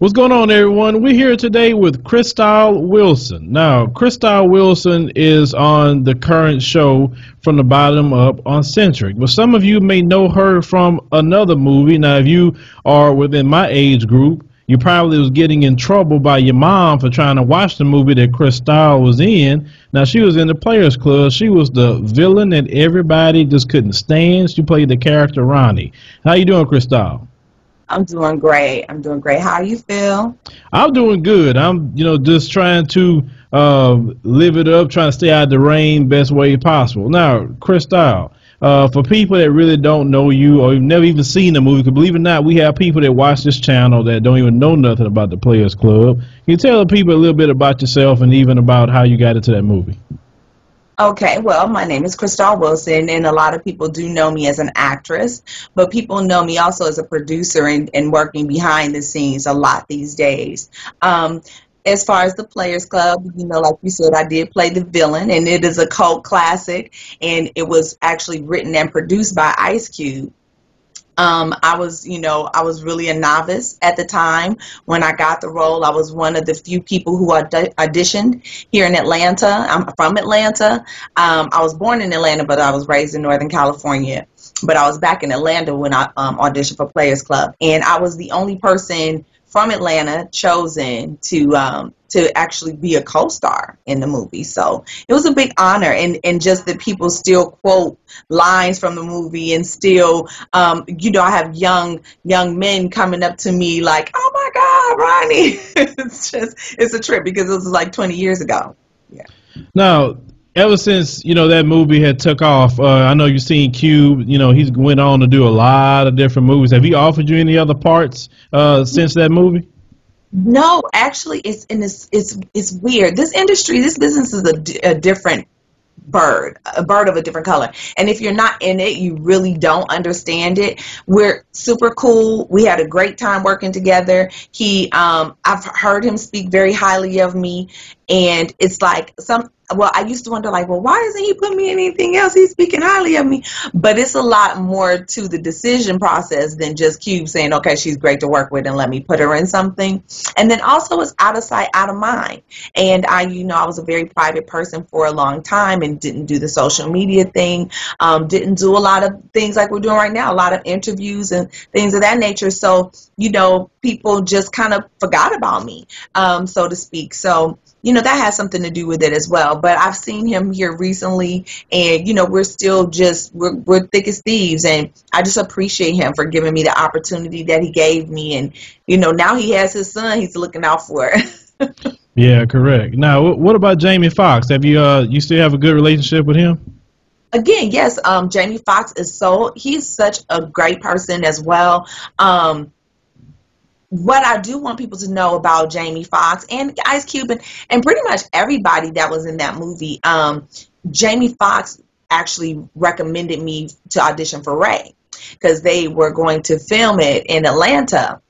What's going on, everyone? We're here today with Chrystale Wilson. Now, Chrystale Wilson is on the current show From the Bottom Up on Centric, but some of you may know her from another movie. Now, if you are within my age group, you probably was getting in trouble by your mom for trying to watch the movie that Chrystale was in. Now, she was in the Players Club. She was the villain that everybody just couldn't stand. She played the character Ronnie. How you doing, Chrystale? I'm doing great. I'm doing great. How you feel? I'm doing good. I'm, just trying to live it up, trying to stay out of the rain best way possible. Now, Chrystale, for people that really don't know you or you've never even seen the movie, because believe it or not, we have people that watch this channel that don't even know nothing about the Players Club. Can you tell the people a little bit about yourself and even about how you got into that movie? Okay, well, my name is Chrystale Wilson, and a lot of people do know me as an actress, but people know me also as a producer and working behind the scenes a lot these days. As far as the Players Club, like you said, I did play the villain, and it is a cult classic, and it was actually written and produced by Ice Cube. I was really a novice at the time when I got the role. I was one of the few people who auditioned here in Atlanta. I'm from Atlanta. I was born in Atlanta, but I was raised in Northern California. But I was back in Atlanta when I auditioned for Players Club, and I was the only person from Atlanta chosen to actually be a co-star in the movie. So it was a big honor, and just that people still quote lines from the movie, and still I have young men coming up to me like, oh my God, Ronnie. it's a trip because it was like 20 years ago. Yeah. Now, ever since that movie had took off, I know you've seen Cube. He's went on to do a lot of different movies. Have he offered you any other parts since that movie? No, actually, it's weird. This industry, this business is a different bird, a bird of a different color. And if you're not in it, you really don't understand it. We're super cool. We had a great time working together. I've heard him speak very highly of me, and it's like I used to wonder, like, well, why isn't he putting me in anything else? He's speaking highly of me. But it's a lot more to the decision process than just Cube saying, okay, she's great to work with and let me put her in something. And then also it's out of sight, out of mind. And I was a very private person for a long time and didn't do the social media thing, didn't do a lot of things like we're doing right now, a lot of interviews and things of that nature. So, people just kind of forgot about me, so to speak. So, that has something to do with it as well. But I've seen him here recently, and we're still we're thick as thieves, and I just appreciate him for giving me the opportunity that he gave me. And now he has his son he's looking out for. Yeah, correct. Now, what about Jamie Foxx? Have you still have a good relationship with him? Again, yes. Jamie Foxx he's such a great person as well. What I do want people to know about Jamie Foxx and Ice Cube and pretty much everybody that was in that movie, Jamie Foxx actually recommended me to audition for Ray, because they were going to film it in Atlanta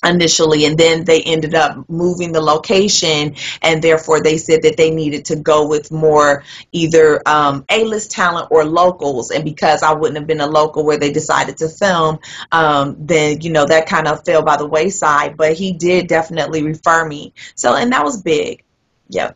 initially, and then they ended up moving the location, and therefore they said that they needed to go with more either A-list talent or locals. And because I wouldn't have been a local where they decided to film, then that kind of fell by the wayside. But he did definitely refer me, and that was big. Yep.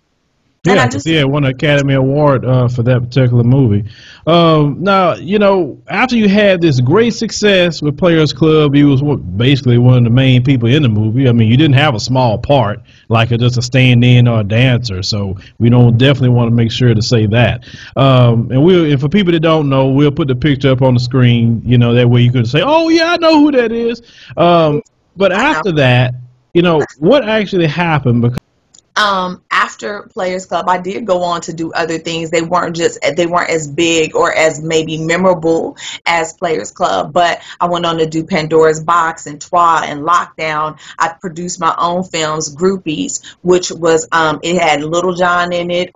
Yeah, won an Academy Award for that particular movie. Now, after you had this great success with Players Club, you was basically one of the main people in the movie. I mean, you didn't have a small part like just a stand-in or a dancer, so we don't definitely want to make sure to say that. And for people that don't know, we'll put the picture up on the screen. That way you could say, "Oh yeah, I know who that is." But after that, what actually happened? Because after Players Club, I did go on to do other things. They weren't as big or as maybe memorable as Players Club, but I went on to do Pandora's Box and Twa and Lockdown. I produced my own films, Groupies, which was it had Little John in it.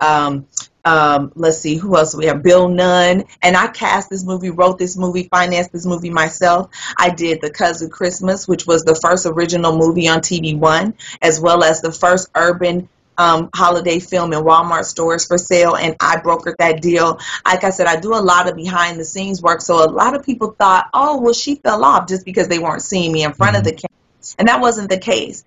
Let's see, who else we have? Bill Nunn. And I cast this movie, wrote this movie, financed this movie myself. I did The Kazoo Christmas, which was the first original movie on TV1, as well as the first urban holiday film in Walmart stores for sale, and I brokered that deal. Like I said, I do a lot of behind the scenes work, so a lot of people thought, oh, well, she fell off just because they weren't seeing me in front of the camera. And that wasn't the case.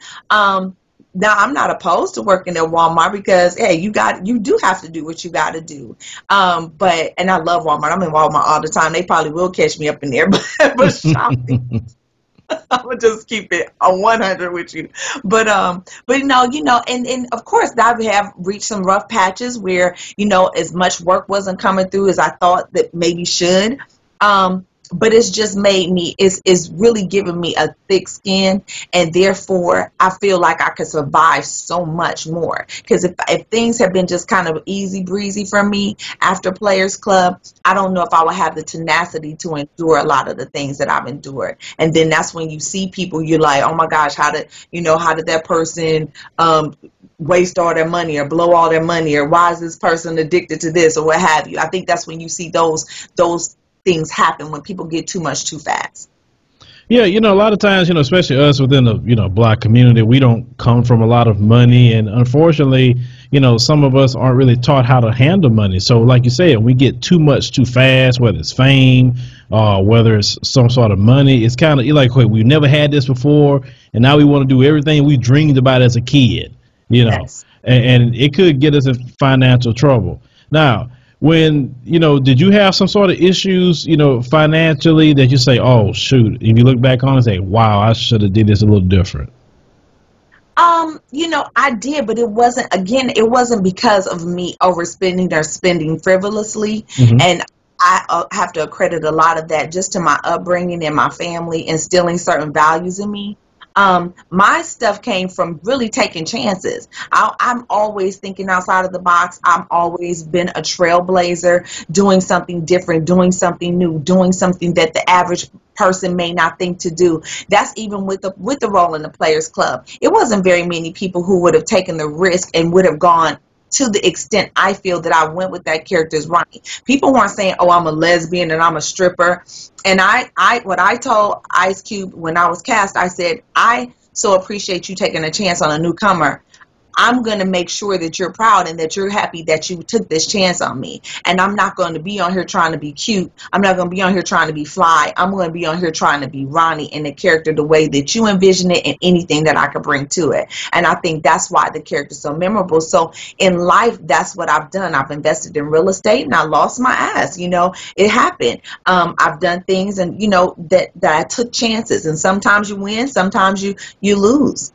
Now I'm not opposed to working at Walmart because hey, you do have to do what you got to do. And I love Walmart. I'm in Walmart all the time. They probably will catch me up in there, but shopping. I'm gonna just keep it on 100 with you, but no, and of course, I have reached some rough patches where as much work wasn't coming through as I thought that maybe should. But it's just made me, it's really given me a thick skin, and therefore I feel like I could survive so much more. Because if things have been just kind of easy breezy for me after Players Club, I don't know if I would have the tenacity to endure a lot of the things that I've endured. And then that's when you see people, you're like, oh my gosh, how did that person waste all their money or blow all their money, or why is this person addicted to this, or what have you. I think that's when you see those things happen, when people get too much too fast. Yeah, a lot of times, especially us within the, Black community, we don't come from a lot of money. And unfortunately, some of us aren't really taught how to handle money. So like you said, we get too much too fast, whether it's fame, whether it's some sort of money. It's kind of like, wait, we've never had this before, and now we want to do everything we dreamed about as a kid, Yes. and it could get us in financial trouble. Now, when, did you have some sort of issues, financially that you say, oh, shoot, if you look back on it and say, wow, I should have did this a little different? I did, but it wasn't because of me overspending or spending frivolously. Mm-hmm. And I have to accredit a lot of that just to my upbringing and my family instilling certain values in me. My stuff came from really taking chances. I'm always thinking outside of the box. I've always been a trailblazer, doing something different, doing something new, doing something that the average person may not think to do. That's even with the role in the Players Club. It wasn't very many people who would have taken the risk and would have gone to the extent I feel that I went with that character as Ronnie. People weren't saying, oh, I'm a lesbian and I'm a stripper. And what I told Ice Cube when I was cast, I said, I so appreciate you taking a chance on a newcomer. I'm going to make sure that you're proud and that you're happy that you took this chance on me. And I'm not going to be on here trying to be cute. I'm not going to be on here trying to be fly. I'm going to be on here trying to be Ronnie in the character the way that you envision it and anything that I could bring to it. And I think that's why the character's so memorable. So in life, that's what I've done. I've invested in real estate and I lost my ass. It happened. I've done things and, that I took chances. And sometimes you win, sometimes you lose.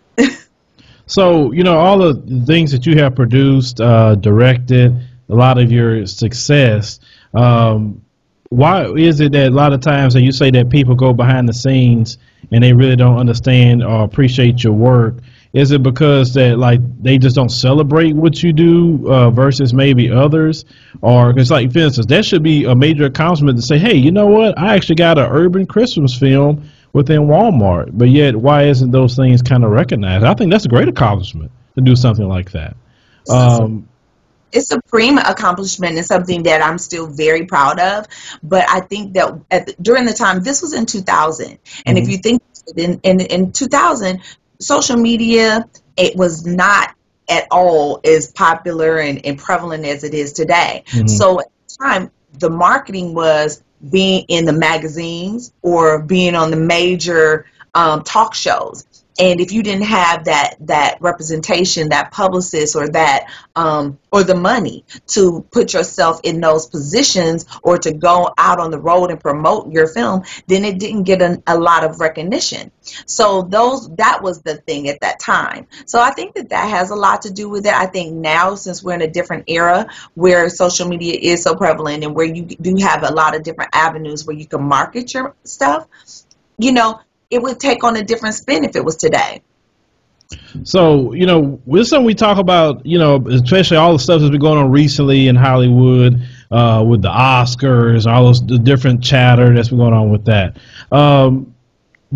So, all the things that you have produced, directed, a lot of your success, why is it that a lot of times that you say that people go behind the scenes and they really don't understand or appreciate your work? Is it because that they just don't celebrate what you do versus maybe others? Or because for instance, that should be a major accomplishment to say, hey, you know what? I actually got an urban Christmas film within Walmart, but yet why isn't those things kind of recognized? I think that's a great accomplishment to do something like that. It's a supreme accomplishment and something that I'm still very proud of. But I think that during the time, this was in 2000, and if you think in 2000, social media, it was not at all as popular and prevalent as it is today. So at the time, the marketing was being in the magazines or being on the major talk shows. And if you didn't have that representation, that publicist or that or the money to put yourself in those positions or to go out on the road and promote your film, then it didn't get a lot of recognition. So that was the thing at that time. So I think that has a lot to do with it. I think now, since we're in a different era where social media is so prevalent and where you do have a lot of different avenues where you can market your stuff, it would take on a different spin if it was today. So, with something we talk about, especially all the stuff that's been going on recently in Hollywood with the Oscars, all the different chatter that's been going on with that.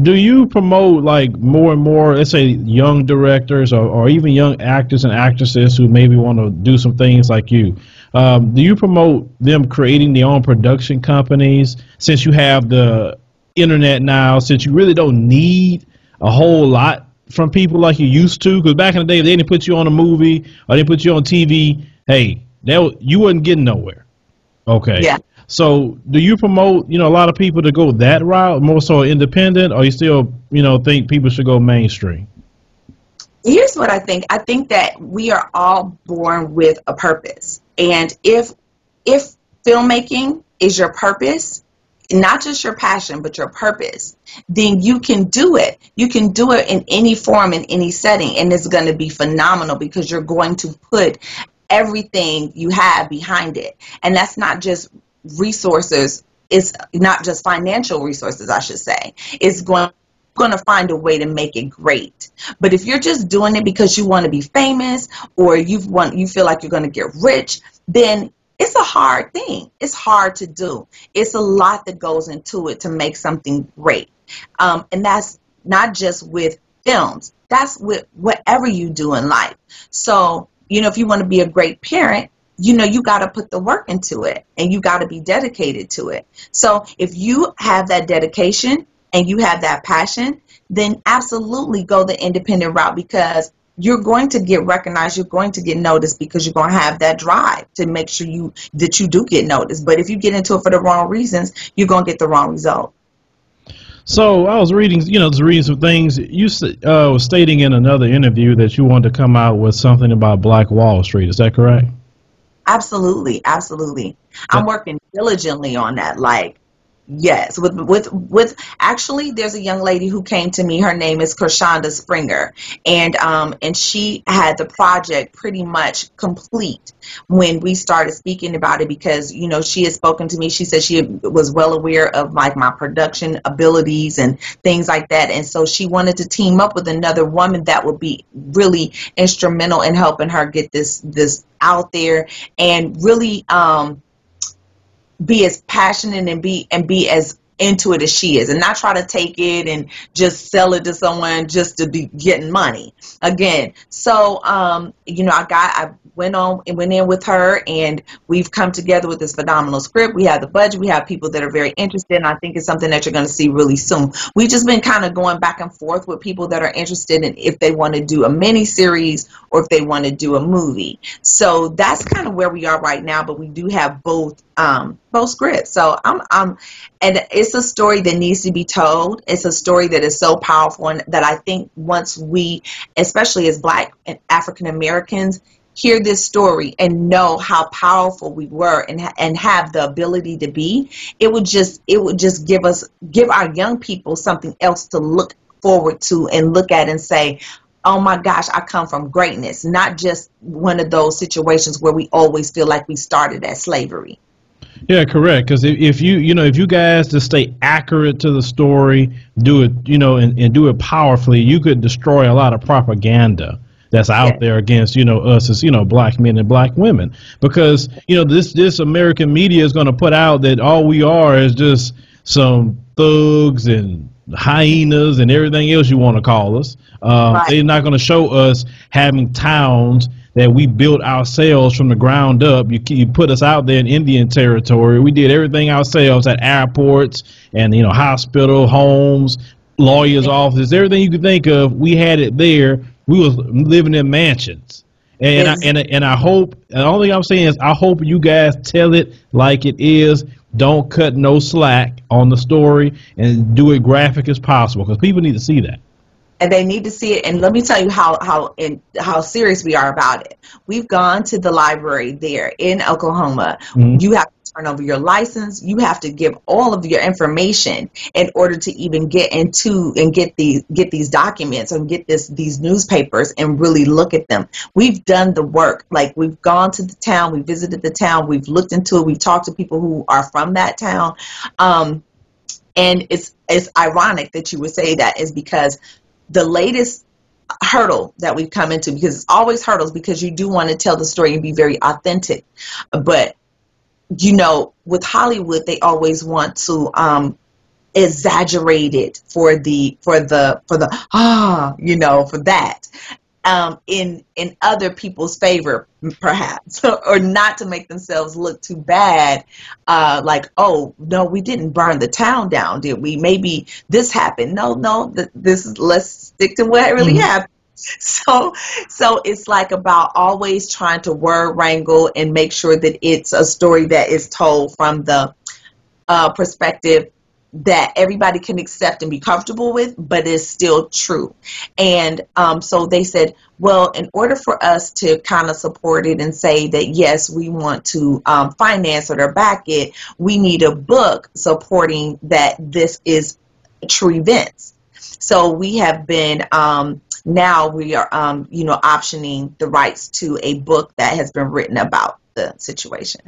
Do you promote more and more, let's say, young directors or even young actors and actresses who maybe want to do some things like you? Do you promote them creating their own production companies since you have the internet now, since you really don't need a whole lot from people like you used to? Because back in the day, if they didn't put you on a movie or they put you on TV, hey, you wasn't getting nowhere. Okay. Yeah. So do you promote, a lot of people to go that route, more so independent, or you still, think people should go mainstream? Here's what I think. I think that we are all born with a purpose. And if filmmaking is your purpose, not just your passion, but your purpose, then you can do it. You can do it in any form, in any setting, and it's going to be phenomenal because you're going to put everything you have behind it. And that's not just resources. It's not just financial resources, I should say. It's going to find a way to make it great. But if you're just doing it because you want to be famous or you feel like you're going to get rich, then it's a hard thing. It's hard to do. It's a lot that goes into it to make something great. And that's not just with films. That's with whatever you do in life. So, if you want to be a great parent, you got to put the work into it and you got to be dedicated to it. So if you have that dedication and you have that passion, then absolutely go the independent route, because you're going to get recognized, you're going to get noticed, because you're going to have that drive to make sure that you do get noticed. But if you get into it for the wrong reasons, you're going to get the wrong result. So I was reading, reading some things. You was stating in another interview that you wanted to come out with something about Black Wall Street. Is that correct? Absolutely, absolutely. I'm working diligently on that. Yes, with actually, there's a young lady who came to me. Her name is Kershonda Springer, and she had the project pretty much complete when we started speaking about it, because she had spoken to me. She said she was well aware of my production abilities and things like that, and so she wanted to team up with another woman that would be really instrumental in helping her get this out there and really be as passionate and be as into it as she is, and not try to take it and just sell it to someone just to be getting money again. So I went in with her, and we've come together with this phenomenal script. We have the budget, we have people that are very interested, and I think it's something that you're going to see really soon. We've just been kind of going back and forth with people that are interested in if they want to do a mini series or if they want to do a movie. So that's kind of where we are right now, but we do have both scripts. So and it's a story that needs to be told. It's a story that is so powerful, and that I think once we, especially as Black and African Americans, hear this story and know how powerful we were and have the ability to be, it would just give our young people something else to look forward to and look at and say, oh my gosh, I come from greatness, not just one of those situations where we always feel like we started as slavery. Yeah, correct. Because if you guys just stay accurate to the story, do it, and do it powerfully, you could destroy a lot of propaganda that's out there against, us as, Black men and Black women. Because, this American media is going to put out that all we are is just some thugs and hyenas and everything else you want to call us. Right. They're not going to show us having towns that we built ourselves from the ground up. You put us out there in Indian territory. We did everything ourselves at airports and, hospital, homes, lawyers' offices, everything you could think of. We had it there. We was living in mansions. And I hope, the only thing I'm saying is I hope you guys tell it like it is. Don't cut no slack on the story and do it graphic as possible, because people need to see that. And they need to see it. And let me tell you how serious we are about it. We've gone to the library there in Oklahoma. Mm-hmm. You have to turn over your license. You have to give all of your information in order to even get into and get these documents and get these newspapers and really look at them. We've done the work. Like, we've gone to the town, we visited the town, we've looked into it, we've talked to people who are from that town. And it's ironic that you would say that, is because the latest hurdle that we've come into, because it's always hurdles, because you do want to tell the story and be very authentic, but with Hollywood, they always want to exaggerate it for that in other people's favor, perhaps, or not to make themselves look too bad, like, oh no, we didn't burn the town down, did we? Maybe this happened. No, let's stick to what really happened. So it's like about always trying to word wrangle and make sure that it's a story that is told from the perspective that everybody can accept and be comfortable with, but is still true. And so they said, well, in order for us to kind of support it and say that, yes, we want to finance it or back it, we need a book supporting that this is true events. So we have been, now we are, optioning the rights to a book that has been written about the situation.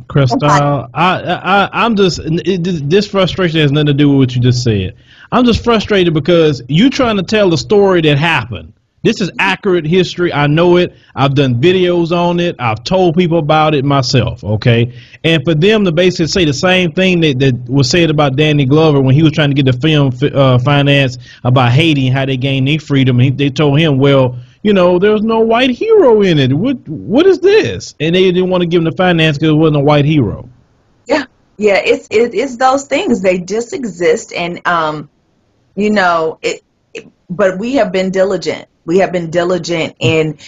Chrystale, I'm just, this frustration has nothing to do with what you just said. I'm just frustrated because you trying to tell the story that happened. This is accurate history. I know it. I've done videos on it. I've told people about it myself. Okay. And for them to basically say the same thing that was said about Danny Glover when he was trying to get the film financed about Haiti and how they gained their freedom. And they told him, well, there's no white hero in it. What is this? And they didn't want to give him the finance because it wasn't a white hero. Yeah. It's those things. They just exist. And, but we have been diligent. We have been diligent in,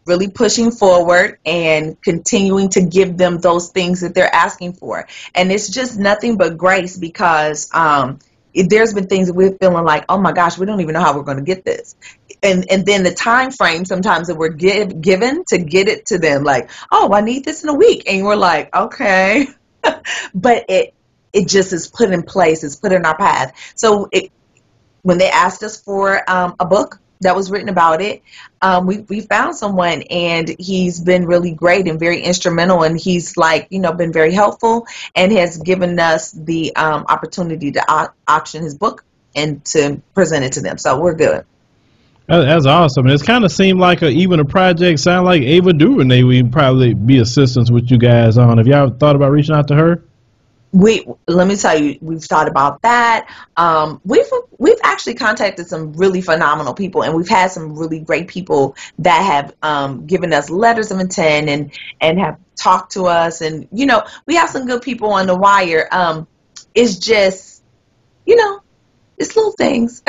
really pushing forward and continuing to give them those things that they're asking for. And it's just nothing but grace because there's been things that we're feeling like, oh my gosh, we don't even know how we're going to get this. And then the time frame sometimes that we're given to get it to them, like, oh, I need this in a week. And we're like, okay. But it just is put in place. It's put in our path. So when they asked us for a book that was written about it, we found someone, and he's been really great and very instrumental, and he's been very helpful and has given us the opportunity to auction his book and to present it to them. So we're good. That's awesome. It's kind of seemed like even a project sound like Ava DuVernay would probably be assistance with you guys on. Have y'all thought about reaching out to her? Let me tell you, we've thought about that. We've actually contacted some really phenomenal people, and we've had some really great people that have given us letters of intent and have talked to us, and we have some good people on the wire. It's just it's little things.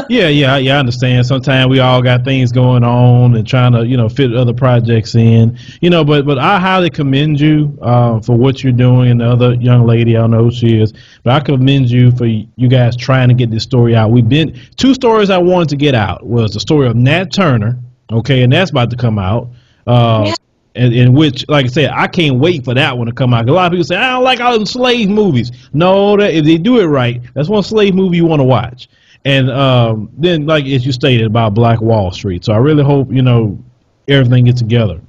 Yeah, I understand. Sometimes we all got things going on and trying to, fit other projects in, but I highly commend you for what you're doing. And the other young lady, I don't know who she is, but I commend you for you guys trying to get this story out. We've been, two stories I wanted to get out was the story of Nat Turner. Okay. And that's about to come out. Yeah. In which, like I said, I can't wait for that one to come out. A lot of people say, I don't like all them slave movies. No, if they do it right, that's one slave movie you want to watch. And then, like as you stated, about Black Wall Street. So I really hope, everything gets together.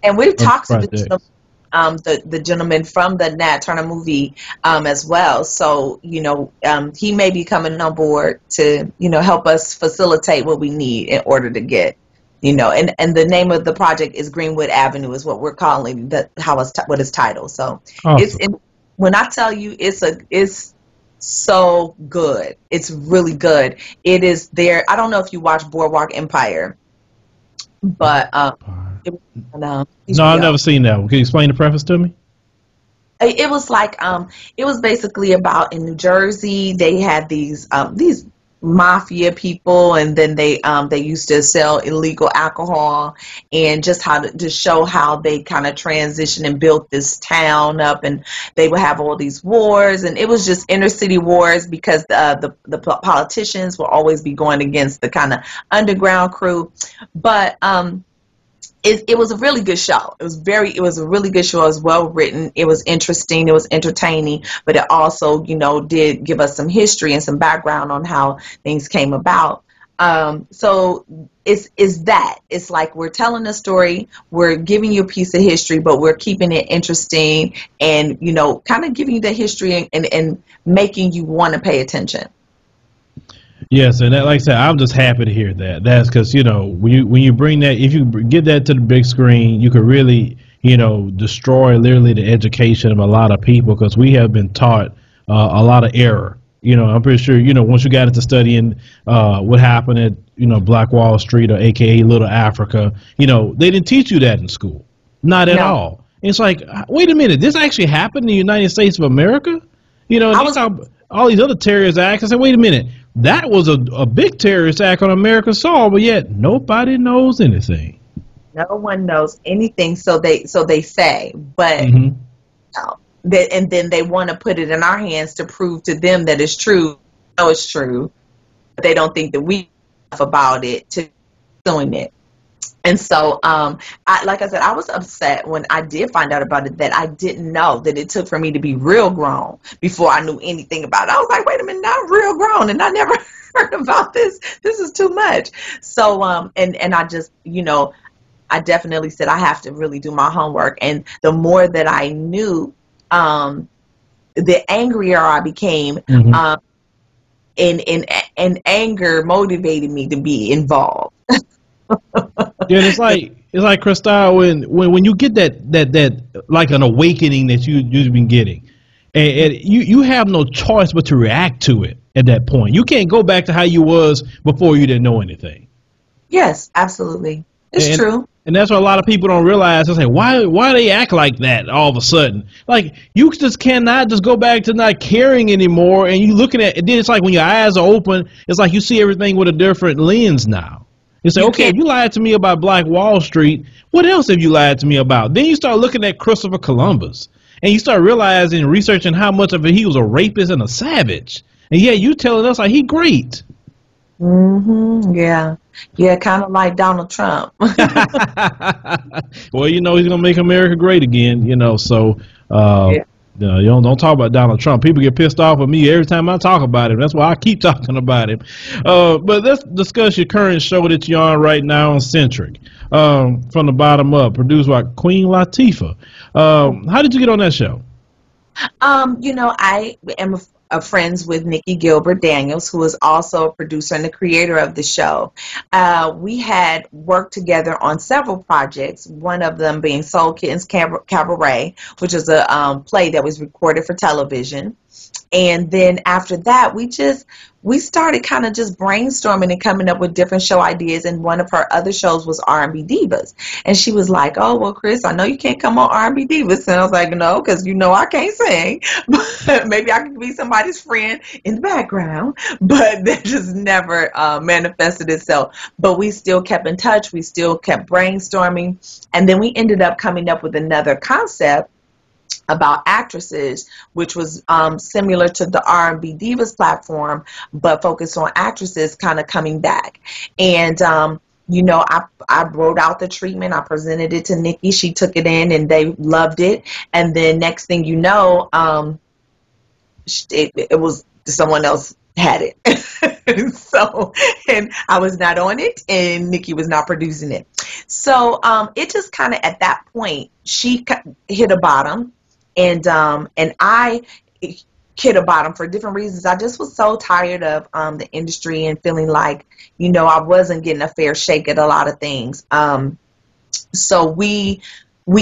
And we've talked to the gentleman from the Nat Turner movie as well. So, he may be coming on board to, help us facilitate what we need in order to get, and the name of the project is Greenwood Avenue is what we're calling what it's titled. So awesome. When I tell you it's so good, it's really good. It is there. I don't know if you watch Boardwalk Empire, but no, I've never seen that one. Can you explain the preface to me? It was it was basically about in New Jersey they had these mafia people, and then they used to sell illegal alcohol, and just how to show how they kind of transitioned and built this town up, and they would have all these wars, and it was just inner city wars because the politicians will always be going against the kind of underground crew. But it was a really good show. It was a really good show. It was well written. It was interesting. It was entertaining, but it also, did give us some history and some background on how things came about. So it's like we're telling a story, we're giving you a piece of history, but we're keeping it interesting and, kind of giving you the history and making you want to pay attention. Yes, and that, like I said, I'm just happy to hear that. That's because, when you bring that, if you get that to the big screen, you could really, destroy literally the education of a lot of people, because we have been taught a lot of error. I'm pretty sure, once you got into studying what happened at, Black Wall Street, or AKA Little Africa, they didn't teach you that in school. Not at all. It's like, wait a minute, this actually happened in the United States of America? All these other terrorist acts. I said, wait a minute. That was a big terrorist act on American soil, but yet nobody knows anything. No one knows anything, so they say. But out. And then they want to put it in our hands to prove to them that it's true. No, it's true. But they don't think that we know enough about it to doing it. And so, like I said, I was upset when I did find out about it, that I didn't know that it took for me to be real grown before I knew anything about it. I was like, wait a minute, I'm real grown, and I never heard about this. This is too much. So, and I just, I definitely said I have to really do my homework. And the more that I knew, the angrier I became. And anger motivated me to be involved. Yeah, it's like Chrystale, when you get that like an awakening that you've been getting, and you have no choice but to react to it at that point. You can't go back to how you was before you didn't know anything. Yes, absolutely. It's true. And that's what a lot of people don't realize. They say, why they act like that all of a sudden? Like, you just cannot just go back to not caring anymore, and you looking at it. Then it's like when your eyes are open, it's like you see everything with a different lens now. You say, okay, you lied to me about Black Wall Street. What else have you lied to me about? Then you start looking at Christopher Columbus, and you start realizing, researching how much of it he was a rapist and a savage. And yeah, you telling us like he great. Yeah. Yeah, kind of like Donald Trump. Well, he's gonna make America great again. So you don't talk about Donald Trump. People get pissed off with me every time I talk about him. That's why I keep talking about him. But let's discuss your current show that you're on right now on Centric, from the bottom up, produced by Queen Latifah. How did you get on that show? I am friends with Nikki Gilbert Daniels, who is also a producer and the creator of the show. We had worked together on several projects, one of them being Soul Kittens Cabaret, which is a play that was recorded for television. And then after that, we started kind of just brainstorming and coming up with different show ideas. And one of her other shows was R&B Divas. And she was like, oh, well, Chris, I know you can't come on R&B Divas. And I was like, no, because I can't sing. But maybe I could be somebody's friend in the background. But that just never manifested itself. But we still kept in touch. We still kept brainstorming. And then we ended up coming up with another concept about actresses, which was similar to the R&B Divas platform, but focused on actresses kind of coming back. And I wrote out the treatment. I presented it to Nikki. She took it in, and they loved it. And then next thing you know, it was someone else had it. And I was not on it, and Nikki was not producing it. So it just kind of, at that point, she hit a bottom. And I hit a bottom for different reasons. I just was so tired of the industry and feeling like, I wasn't getting a fair shake at a lot of things. So we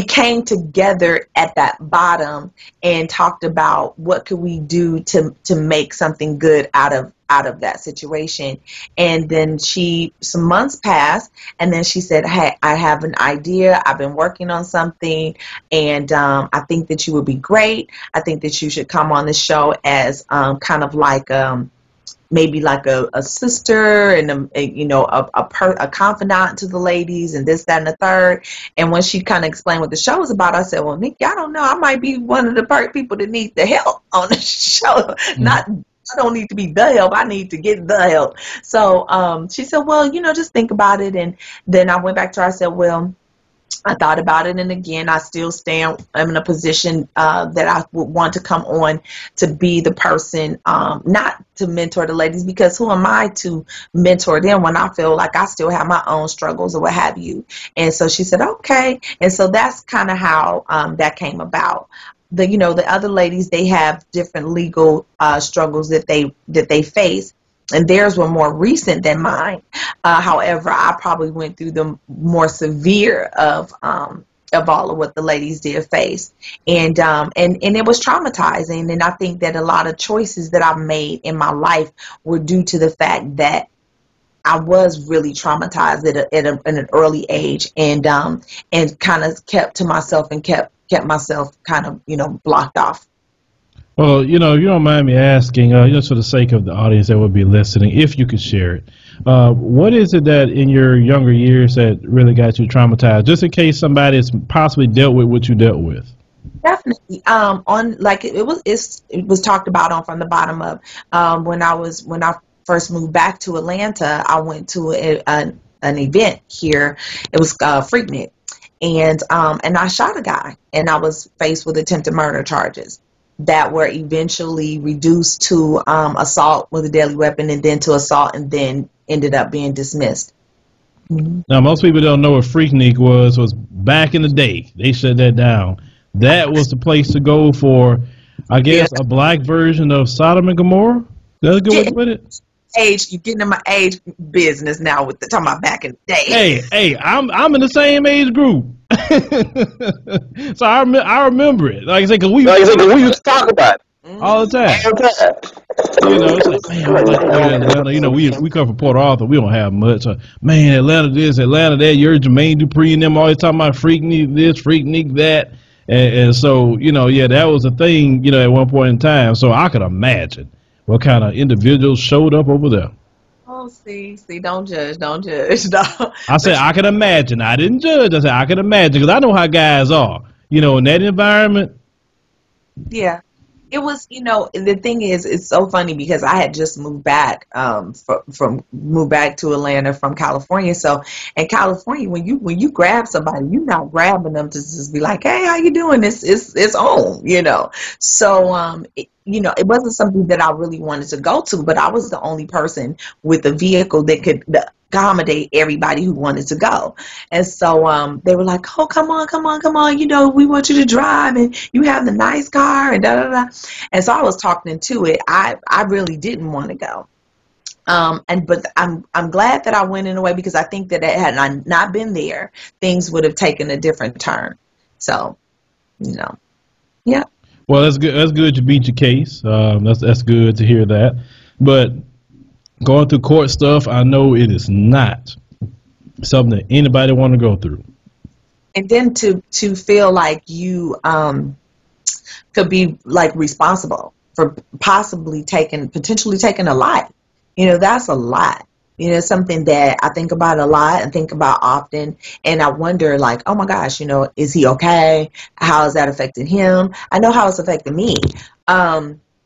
came together at that bottom and talked about what could we do to make something good out of that situation. And then some months passed, and then she said, hey, I have an idea. I've been working on something, and I think that you would be great. I think that you should come on the show as kind of like maybe like a sister and a confidant to the ladies, and this, that, and the third. And when she kind of explained what the show was about, I said, well, Nikki, I don't know. I might be one of the people that needs the help on the show. I don't need to be the help. I need to get the help. So she said, well, just think about it. And then I went back to her. I said, well, I thought about it. And again, I still I'm in a position that I would want to come on to be the person, not to mentor the ladies, because who am I to mentor them when I feel like I still have my own struggles or what have you. And so she said, okay. And so that's kind of how that came about. The other ladies, they have different legal struggles that they face, and theirs were more recent than mine. However, I probably went through the more severe of all of what the ladies did face, and it was traumatizing. And I think that a lot of choices that I've made in my life were due to the fact that I was really traumatized at an early age, and kind of kept to myself and kept myself kind of blocked off. Well, if you don't mind me asking, just for the sake of the audience that would be listening, if you could share it, what is it that in your younger years that really got you traumatized, just in case somebody has possibly dealt with what you dealt with? Definitely. On like it was talked about on from the bottom up. When I first moved back to Atlanta, I went to an event here. It was Freaknik, and I shot a guy, and I was faced with attempted murder charges that were eventually reduced to assault with a deadly weapon, and then to assault, and then ended up being dismissed. Mhm. Now, most people don't know what Freaknik was back in the day. They shut that down. That was the place to go for, I guess, a black version of Sodom and Gomorrah. That's a good way to put it. Age, you're getting in my age business now with the talking about back in the day. Hey, I'm in the same age group, so I remember it. Like I said, 'cause we used to talk about it all the time. all the time. You know, it's like, man, I like to go to Atlanta. You know, we come from Port Arthur. We don't have much. So, man, Atlanta this, Atlanta that. You're Jermaine Dupri and them always talking about Freaknik this, Freaknik that. And so, you know, yeah, that was a thing, you know, at one point in time. So I could imagine what kind of individuals showed up over there. Oh, see, don't judge. No. I said, I can imagine. I didn't judge. I said, I can imagine because I know how guys are, you know, in that environment. Yeah. It was, you know, the thing is, it's so funny because I had just moved back moved back to Atlanta from California. So in California, when you grab somebody, you're not grabbing them to just be like, hey, how you doing? It's on, you know. So you know, it wasn't something that I really wanted to go to, but I was the only person with a vehicle that could accommodate everybody who wanted to go. And so they were like, oh, come on, you know, we want you to drive and you have the nice car and da da da. And so I was talking into it. I really didn't want to go. But I'm glad that I went in a way because I think that had I not been there, things would have taken a different turn. So, you know, yeah. Well, that's good. That's good. You beat your case. That's good to hear that. But going through court stuff, I know it is not something that anybody want to go through. And then to feel like you could be like responsible for potentially taking a life. You know, that's a lot. You know, something that I think about a lot and think about often. And I wonder, like, oh my gosh, you know, is he okay? How is that affecting him? I know how it's affecting me.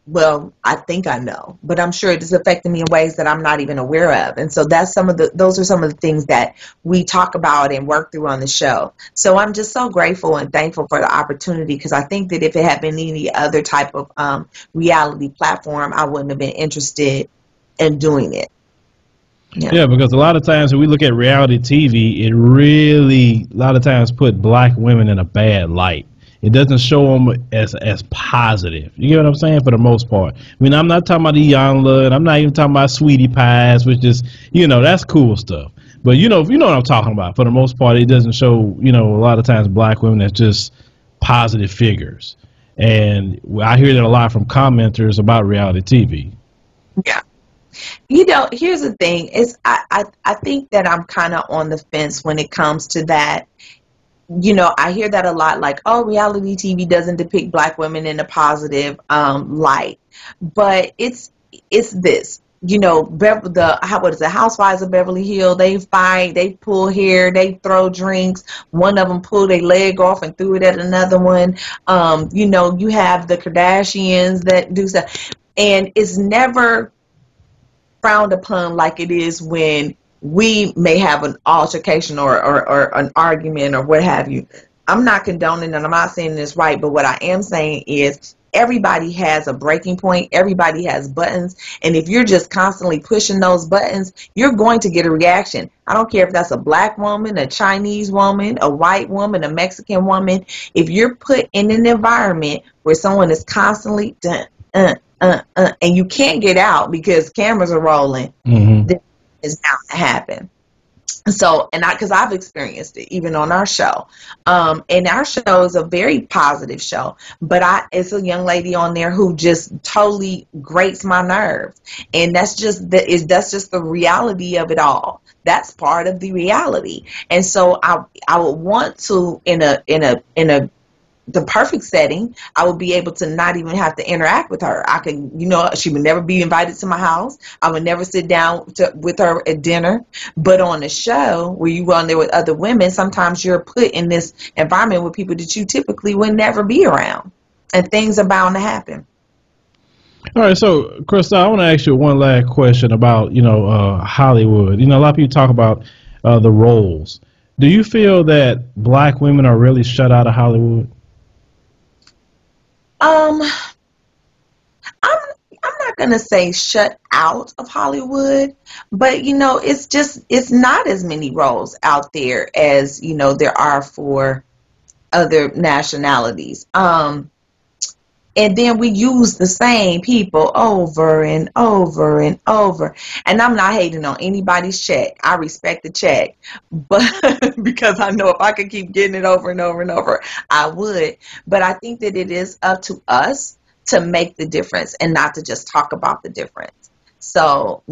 Well, I think I know, but I'm sure it is affecting me in ways that I'm not even aware of. And so those are some of the things that we talk about and work through on the show. So I'm just so grateful and thankful for the opportunity because I think that if it had been any other type of reality platform, I wouldn't have been interested in doing it. Yeah, because a lot of times when we look at reality TV, it really a lot of times put black women in a bad light. It doesn't show them as positive. You get what I'm saying? For the most part. I mean, I'm not talking about Iyanla, and I'm not even talking about Sweetie Pies, which is, you know, that's cool stuff. But you know what I'm talking about. For the most part, it doesn't show, you know, a lot of times black women as just positive figures. And I hear that a lot from commenters about reality TV. Yeah. You know, here's the thing is I think that I'm kind of on the fence when it comes to that. You know, I hear that a lot, like, oh, reality TV doesn't depict black women in a positive light. But it's this, you know, what is it, Housewives of Beverly Hills, they fight, they pull hair, they throw drinks. One of them pulled a leg off and threw it at another one. You know, you have the Kardashians that do stuff. And it's never frowned upon like it is when we may have an altercation or an argument or what have you. I'm not condoning and I'm not saying this right, but what I am saying is everybody has a breaking point. Everybody has buttons. And if you're just constantly pushing those buttons, you're going to get a reaction. I don't care if that's a black woman, a Chinese woman, a white woman, a Mexican woman. If you're put in an environment where someone is constantly and you can't get out because cameras are rolling, then it's bound to happen. So, because I've experienced it even on our show. And our show is a very positive show, but it's a young lady on there who just totally grates my nerves. And that's just the reality of it all. That's part of the reality. And so I would want to in a the perfect setting, I would be able to not even have to interact with her. I could, she would never be invited to my house. I would never sit down with her at dinner. But on the show, where you go on there with other women, sometimes you're put in this environment with people that you typically would never be around. And things are bound to happen. All right, so Chrystale, I want to ask you one last question about Hollywood. A lot of people talk about the roles. Do you feel that black women are really shut out of Hollywood? I'm not gonna say shut out of Hollywood, but it's not as many roles out there as there are for other nationalities. And then we use the same people over and over and over. And I'm not hating on anybody's check. I respect the check. But because I know if I could keep getting it over and over and over, I would. But I think that it is up to us to make the difference and not to just talk about the difference. So,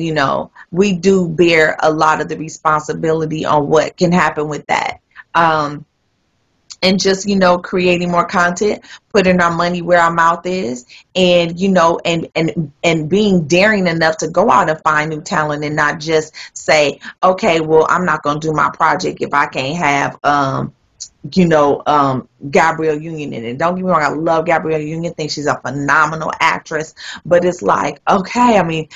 we do bear a lot of the responsibility on what can happen with that. And just, creating more content, putting our money where our mouth is, and, and being daring enough to go out and find new talent and not just say, okay, well, I'm not going to do my project if I can't have, Gabrielle Union in it. Don't get me wrong, I love Gabrielle Union. I think she's a phenomenal actress. But it's like, okay,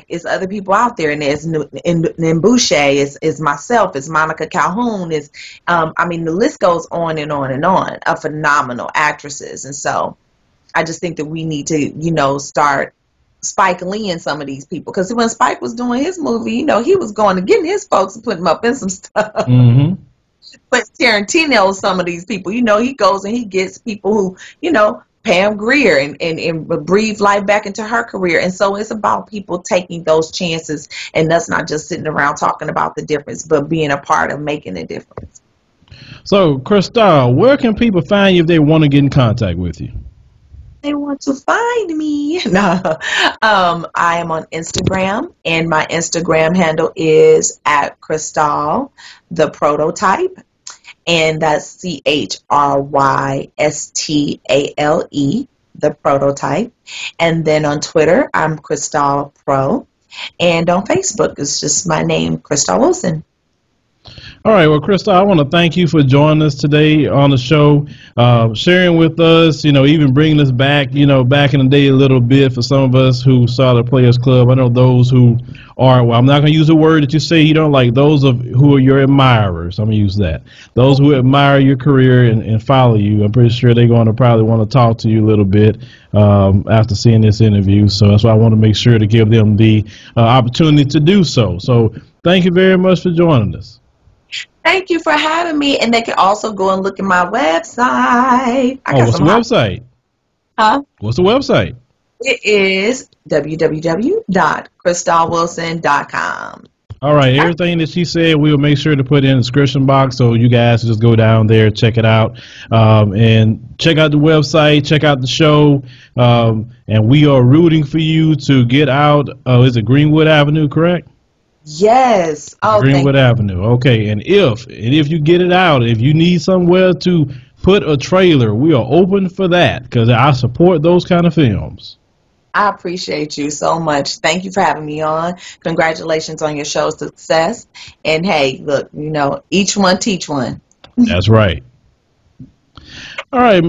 it's other people out there, and there's Boucher, is myself, is Monica Calhoun, the list goes on and on and on of phenomenal actresses. And so I just think that we need to, start Spike Lee and some of these people, because when Spike was doing his movie, he was going to get his folks and put them up in some stuff. Mm-hmm. But Tarantino, some of these people, he goes and he gets people who, Pam Grier and breathe life back into her career. And so it's about people taking those chances, and us not just sitting around talking about the difference, but being a part of making a difference. So, Chrystale, where can people find you if they want to get in contact with you? They want to find me. No, I am on Instagram, and my Instagram handle is at Chrystale the Prototype, and that's CHRYSTALE the Prototype. And then on Twitter, I'm Chrystale Pro, and on Facebook, it's just my name, Chrystale Wilson. All right, well, Chrystale, I want to thank you for joining us today on the show, sharing with us, even bringing us back, back in the day a little bit for some of us who saw the Players Club. I know those who are, well, I'm not going to use a word that you say you don't like, those who are your admirers. I'm going to use that. Those who admire your career and follow you, I'm pretty sure they're going to probably want to talk to you a little bit after seeing this interview. So that's why I want to make sure to give them the opportunity to do so. So thank you very much for joining us. Thank you for having me. And they can also go and look at my website. What's the website? Huh? What's the website? It is www.chrystalewilson.com. All right. Everything that she said, we'll make sure to put in the description box, so you guys just go down there, check it out, and check out the website, check out the show. And we are rooting for you to get out. Is it Greenwood Avenue, correct? Yes. Oh, Greenwood Avenue. Okay. And if you get it out, if you need somewhere to put a trailer, we are open for that, because I support those kind of films. I appreciate you so much. Thank you for having me on. Congratulations on your show's success. And hey, look, each one teach one. That's right. All right.